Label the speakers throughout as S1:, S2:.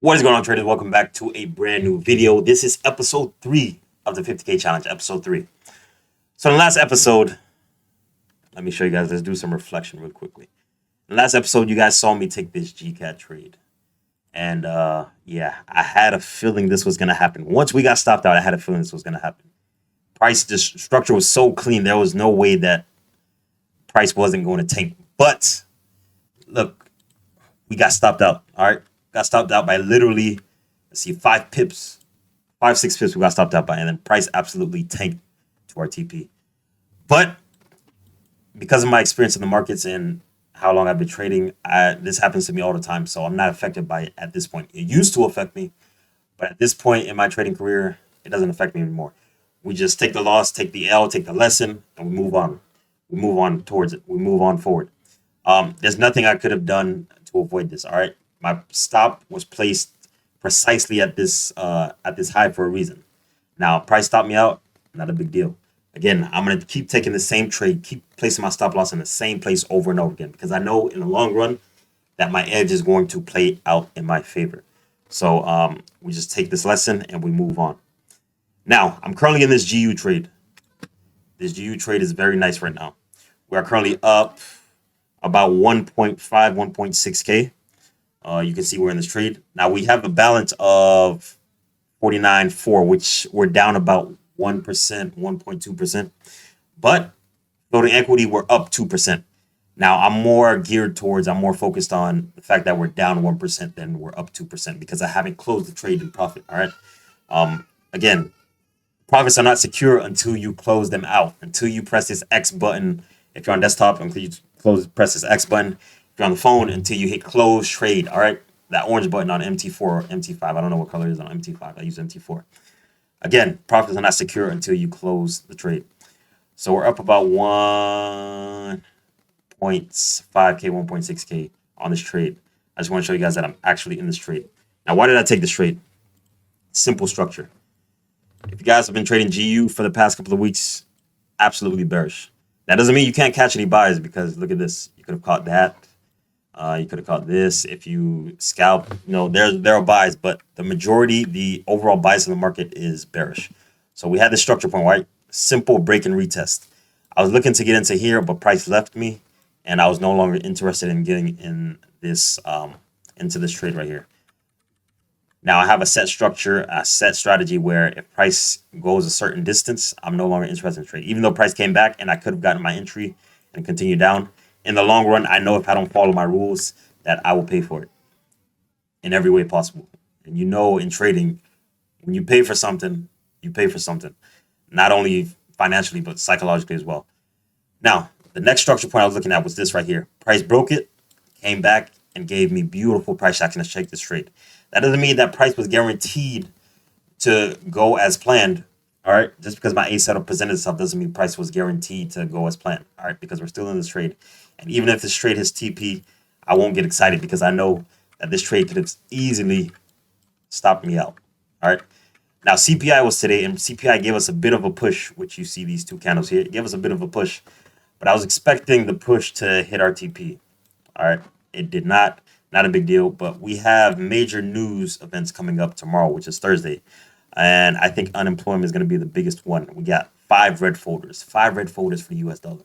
S1: What is going on, traders? Welcome back to a brand new video. This is episode 3 of the 50K challenge, episode 3. So, in the last episode, let me show you guys, let's do some reflection real quickly. In the last episode, you guys saw me take this GCAT trade. And yeah, I had a feeling this was going to happen. Once we got stopped out, I had a feeling this was going to happen. Price structure was so clean, there was no way that price wasn't going to tank. But look, we got stopped out. All right. Got stopped out by literally, let's see, 5 pips, 6 pips. We got stopped out by, and then price absolutely tanked to our TP. But because of my experience in the markets and how long I've been trading, this happens to me all the time. So I'm not affected by it at this point. It used to affect me, but at this point in my trading career, it doesn't affect me anymore. We just take the loss, take the L, take the lesson, and we move on. We move on towards it. We move on forward. There's nothing I could have done to avoid this. All right, my stop was placed precisely at this high for a reason. Now, price stopped me out. Not a big deal. Again, I'm gonna keep taking the same trade, keep placing my stop loss in the same place over and over again because I know in the long run that my edge is going to play out in my favor. So we just take this lesson and we move on. Now, I'm currently in this GU trade. This GU trade is very nice right now. We are currently up about 1.5, 1.6K. You can see we're in this trade. Now we have a balance of 49.4, which we're down about 1%, 1.2%. But floating equity, we're up 2%. Now I'm more focused on the fact that we're down 1% than we're up 2% because I haven't closed the trade in profit. All right. Again, profits are not secure until you close them out, until you press this X button. If you're on desktop, until you press this X button. If you're on the phone, until you hit close trade. All right, that orange button on MT4 or MT5. I don't know what color it is on MT5. I use MT4. Again, profits are not secure until you close the trade. So we're up about 1.5K, 1.6K on this trade. I just want to show you guys that I'm actually in this trade. Now, why did I take this trade? Simple structure. If you guys have been trading GU for the past couple of weeks, absolutely bearish. That doesn't mean you can't catch any buys because look at this. You could have caught that. You could have caught this. If you scalp, there are buys, but the overall bias in the market is bearish. So we had this structure point, right? Simple break and retest. I was looking to get into here, but price left me, and I was no longer interested in getting in this into this trade right here. Now I have a set structure, a set strategy where if price goes a certain distance, I'm no longer interested in trade. Even though price came back and I could have gotten my entry and continue down, in the long run, I know if I don't follow my rules that I will pay for it in every way possible. And in trading, when you pay for something, you pay for something, not only financially, but psychologically as well. Now, the next structure point I was looking at was this right here. Price broke it, came back, and gave me beautiful price action to shake this trade. That doesn't mean that price was guaranteed to go as planned. All right. Just because my A setup presented itself doesn't mean price was guaranteed to go as planned. All right. Because we're still in this trade. And even if this trade hits TP, I won't get excited because I know that this trade could have easily stopped me out. All right. Now, CPI was today, and CPI gave us a bit of a push, which you see these two candles here. It gave us a bit of a push, but I was expecting the push to hit our TP. All right. It did not. Not a big deal, but we have major news events coming up tomorrow, which is Thursday. And I think unemployment is going to be the biggest one. We got five red folders for the US dollar.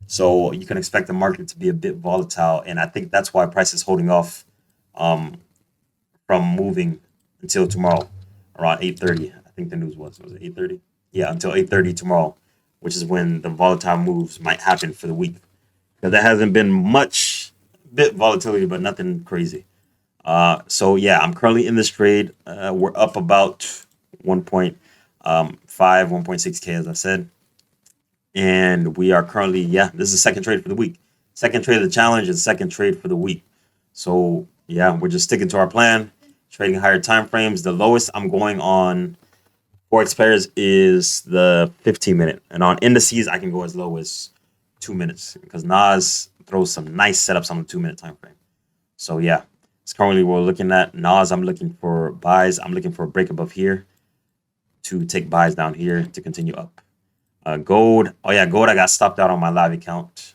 S1: So you can expect the market to be a bit volatile. And I think that's why price is holding off from moving until tomorrow around 8:30. I think the news was it 8:30? Yeah, until 8:30 tomorrow, which is when the volatile moves might happen for the week. Because there hasn't been much bit volatility, but nothing crazy. So yeah, I'm currently in this trade. We're up about 1.5, 1.6K, as I said. And we are currently, this is the second trade for the week. Second trade of the challenge and second trade for the week. So yeah, we're just sticking to our plan, trading higher time frames. The lowest I'm going on Forex pairs is the 15 minute. And on indices, I can go as low as 2 minutes because Nas throws some nice setups on the 2 minute time frame. So yeah, it's currently we're looking at Nas. I'm looking for buys. I'm looking for a break above here to take buys down here to continue up. Gold. Oh yeah, gold. I got stopped out on my live account.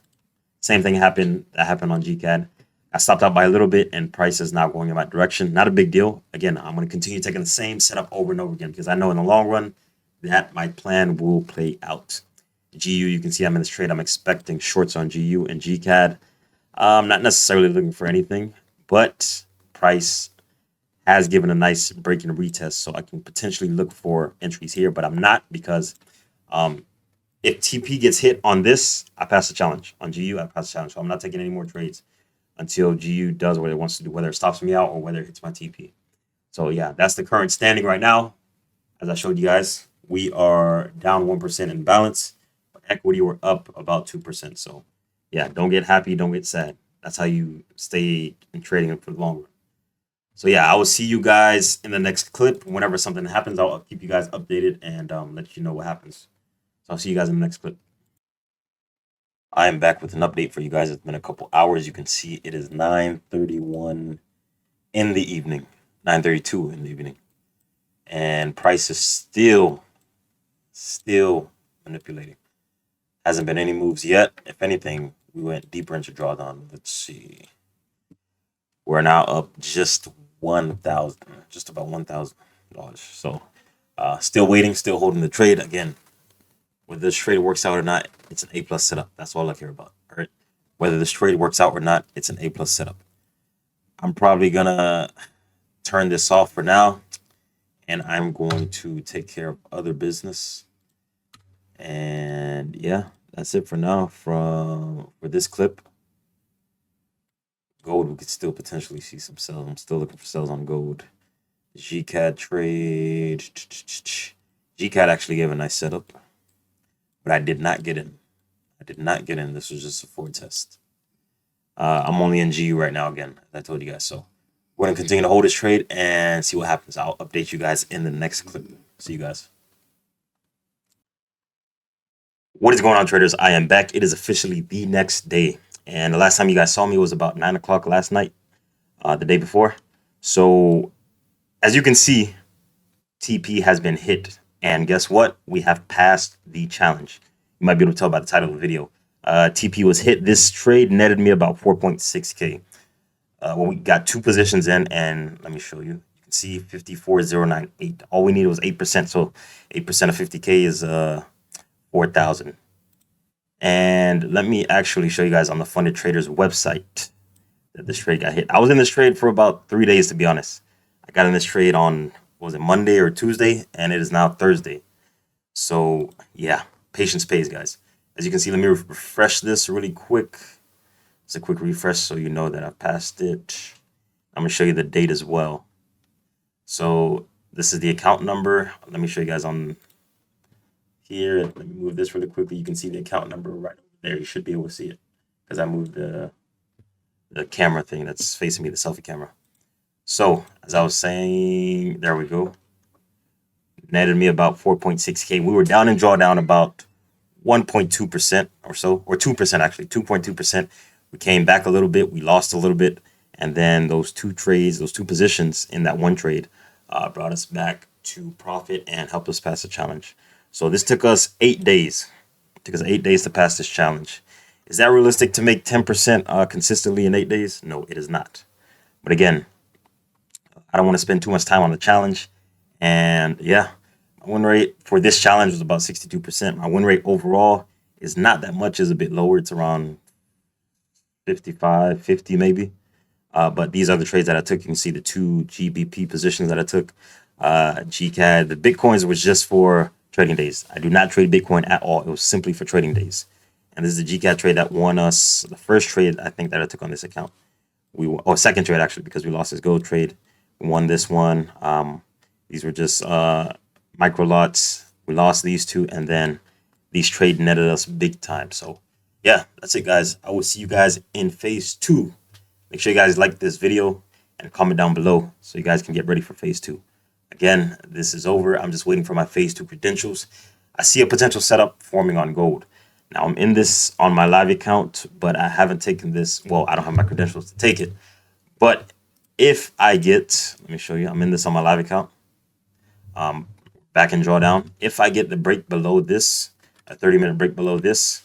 S1: Same thing happened. That happened on GCAD. I stopped out by a little bit, and price is now going in my direction. Not a big deal. Again, I'm going to continue taking the same setup over and over again because I know in the long run that my plan will play out. GU, you can see I'm in this trade. I'm expecting shorts on GU and GCAD. I'm not necessarily looking for anything, but price has given a nice break and retest, so I can potentially look for entries here, but I'm not because um, if TP gets hit on this, I pass the challenge. On GU, I pass the challenge. So I'm not taking any more trades until GU does what it wants to do, whether it stops me out or whether it hits my TP. So yeah, that's the current standing right now. As I showed you guys, we are down 1% in balance, but equity we're up about 2%. So yeah, don't get happy, don't get sad. That's how you stay in trading for the long run. So yeah, I will see you guys in the next clip. Whenever something happens, I'll keep you guys updated and let you know what happens. So I'll see you guys in the next clip. I am back with an update for you guys. It's been a couple hours. You can see it is 9:31 in the evening, 9:32 in the evening, and price is still manipulating. Hasn't been any moves yet. If anything, we went deeper into drawdown. Let's see. We're now up just 1,000, just about $1,000. So still waiting, still holding the trade. Again, whether this trade works out or not, it's an A+ setup. That's all I care about. All right. Whether this trade works out or not, it's an A+ setup. I'm probably gonna turn this off for now, and I'm going to take care of other business. And yeah, that's it for now for this clip. Gold, we could still potentially see some sells. I'm still looking for sells on gold. GCAD trade. GCAD actually gave a nice setup, but I did not get in. I did not get in. This was just a forward test. I'm only in GU right now again, as I told you guys. So we're going to continue to hold this trade and see what happens. I'll update you guys in the next clip. See you guys. What is going on, traders? I am back. It is officially the next day. And the last time you guys saw me was about 9 o'clock last night, the day before. So as you can see, TP has been hit. And guess what? We have passed the challenge. You might be able to tell by the title of the video. TP was hit. This trade netted me about 4.6K. Well, we got two positions in, and let me show you. You can see 54,098. All we needed was 8%. So 8% of 50K is 4,000. And let me actually show you guys on the Funded Traders website that this trade got hit. I was in this trade for about 3 days, to be honest. I got in this trade on, was it Monday or Tuesday? And it is now Thursday. So yeah, patience pays, guys. As you can see, let me refresh this really quick. It's a quick refresh so you know that I've passed it. I'm going to show you the date as well. So this is the account number. Let me show you guys on here. Let me move this really quickly. You can see the account number right there. You should be able to see it because I moved the camera thing that's facing me, the selfie camera. So as I was saying, there we go. Netted me about 4.6K. We were down in drawdown about 1.2% or so, or 2% actually, 2.2%. We came back a little bit. We lost a little bit. And then those two trades, those two positions in that one trade brought us back to profit and helped us pass the challenge. So this took us 8 days. It took us 8 days to pass this challenge. Is that realistic to make 10% consistently in 8 days? No, it is not. But again, I don't want to spend too much time on the challenge. And yeah, my win rate for this challenge was about 62%. My win rate overall is not that much. It's a bit lower. It's around 55, 50 maybe. But these are the trades that I took. You can see the two GBP positions that I took. GCAD, the Bitcoins was just for trading days. I do not trade Bitcoin at all. It was simply for trading days. And this is the GCAD trade that won us the first trade I think that I took on this account. Second trade actually, because we lost this gold trade. We won this one. These were just micro lots. We lost these two, and then these trade netted us big time. So yeah, that's it, guys. I will see you guys in phase 2. Make sure you guys like this video and comment down below so you guys can get ready for phase 2. Again, this is over. I'm just waiting for my phase 2 credentials. I see a potential setup forming on gold. Now I'm in this on my live account, but I haven't taken this. Well, I don't have my credentials to take it. But if I get, let me show you, I'm in this on my live account. Back in drawdown. If I get the break below this, a 30-minute break below this,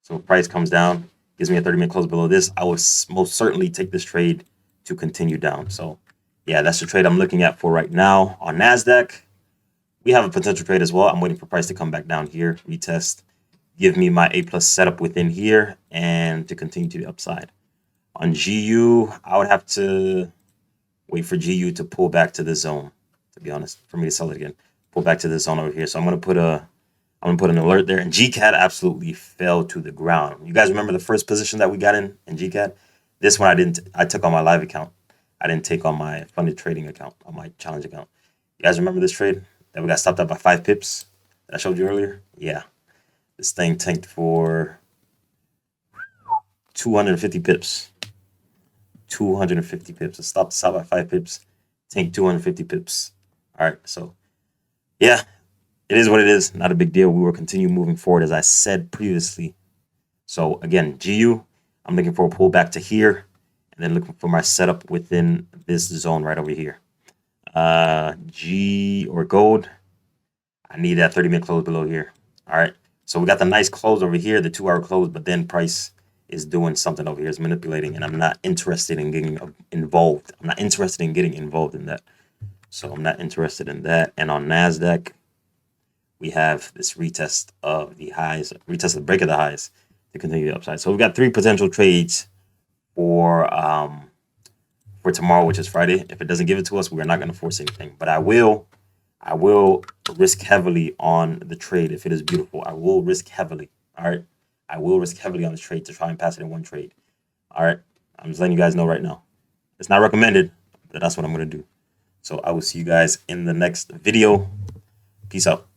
S1: so price comes down, gives me a 30-minute close below this, I will most certainly take this trade to continue down. So yeah, that's the trade I'm looking at for right now. On NASDAQ, we have a potential trade as well. I'm waiting for price to come back down here, retest, give me my A+ setup within here, and to continue to the upside. On GU, I would have to wait for GU to pull back to the zone, to be honest, for me to sell it again. Pull back to the zone over here. So I'm gonna put an alert there. And GCAT absolutely fell to the ground. You guys remember the first position that we got in GCAT? This one I took on my live account. I didn't take on my funded trading account, on my challenge account. You guys remember this trade that we got stopped up by 5 pips that I showed you earlier? Yeah. This thing tanked for 250 pips. 250 pips. It stopped by 5 pips. Tanked 250 pips. All right. So, yeah, it is what it is. Not a big deal. We will continue moving forward, as I said previously. So, again, GU, I'm looking for a pullback to here, and then looking for my setup within this zone right over here. G or gold, I need that 30-minute close below here. All right. So we got the nice close over here, the 2-hour close, but then price is doing something over here, is manipulating, and I'm not interested in getting involved. I'm not interested in getting involved in that. So I'm not interested in that. And on NASDAQ, we have this retest of the highs, retest of the break of the highs to continue the upside. So we've got 3 potential trades for tomorrow, which is Friday. If it doesn't give it to us, we're not going to force anything. But I will risk heavily on the trade if it is beautiful. I will risk heavily. All right. I will risk heavily on this trade to try and pass it in one trade. All right. I'm just letting you guys know right now. It's not recommended, but that's what I'm going to do. So I will see you guys in the next video. Peace out.